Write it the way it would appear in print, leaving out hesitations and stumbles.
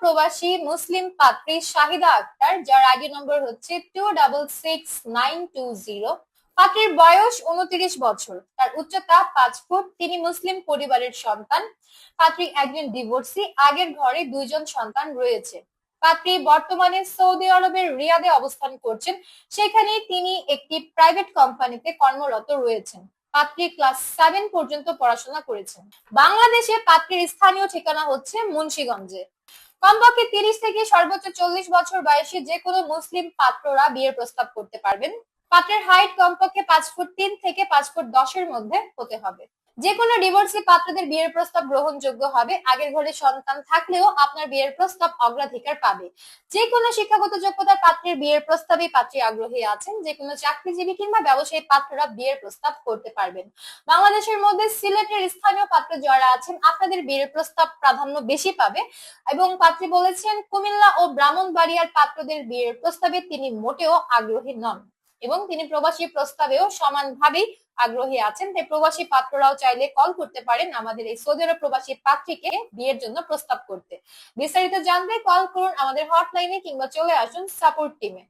প্রবাসী মুসলিম পাত্রী শাহিদা আক্তার, যার আইডি নম্বর হচ্ছে 266920। পাত্রীর বয়স 29 বছর, তার উচ্চতা 5 ফুট, তিনি মুসলিম পরিবারের সন্তান। পাত্রী একজন ডিভোর্সি, আগের ঘরে 2 জন সন্তান রয়েছে। পাত্রী বর্তমানে সৌদি আরবের রিয়াদে অবস্থান করছেন, সেখানে তিনি একটি প্রাইভেট কোম্পানিতে কর্মরত রয়েছেন। পাত্রী ক্লাস 7 পর্যন্ত পড়াশোনা করেছেন। বাংলাদেশে পাত্রীর স্থানীয় ঠিকানা হচ্ছে মুন্সিগঞ্জে। কমপক্ষে 30 থেকে সর্বোচ্চ 40 বছর বয়সী যে কোনো মুসলিম পাত্ররা বিয়ের প্রস্তাব করতে পারবেন। পাত্রের হাইট কমপক্ষে 5 ফুট 3 থেকে 5 ফুট 10 এর মধ্যে হতে হবে। যে কোনো ডিভোর্সি পাত্রদের বিয়ের প্রস্তাব গ্রহণযোগ্য হবে। আগের ঘরে সন্তান থাকলেও আপনার বিয়ের প্রস্তাব অগ্রাধিকার পাবে। যে কোনো শিক্ষাগত যোগ্যতার পাত্রের বিয়ের প্রস্তাবে পাত্রী আগ্রহী আছেন। যে কোনো চাকরিজীবী কিংবা ব্যবসায়ী পাত্ররা বিয়ের প্রস্তাব করতে পারবেন। বাংলাদেশের মধ্যে সিলেটের স্থানীয় পাত্র যারা আছেন, আপনাদের বিয়ের প্রস্তাব প্রাধান্য বেশি পাবে। এবং পাত্রী বলেছেন, কুমিল্লা ও ব্রাহ্মণবাড়িয়ার পাত্রদের বিয়ের প্রস্তাবে তিনি মোটেও আগ্রহী নন এবং তিনি প্রবাসী প্রস্তাবেও সমানভাবেই আগ্রহী আছেন। তাই প্রবাসী পাত্ররাও চাইলে কল করতে পারেন আমাদের এই সৌদি আরব প্রবাসী পাত্রীকে বিয়ের জন্য প্রস্তাব করতে। বিস্তারিত জানতে কল করুন আমাদের হটলাইনে কিংবা চলে আসুন সাপোর্ট টিমে।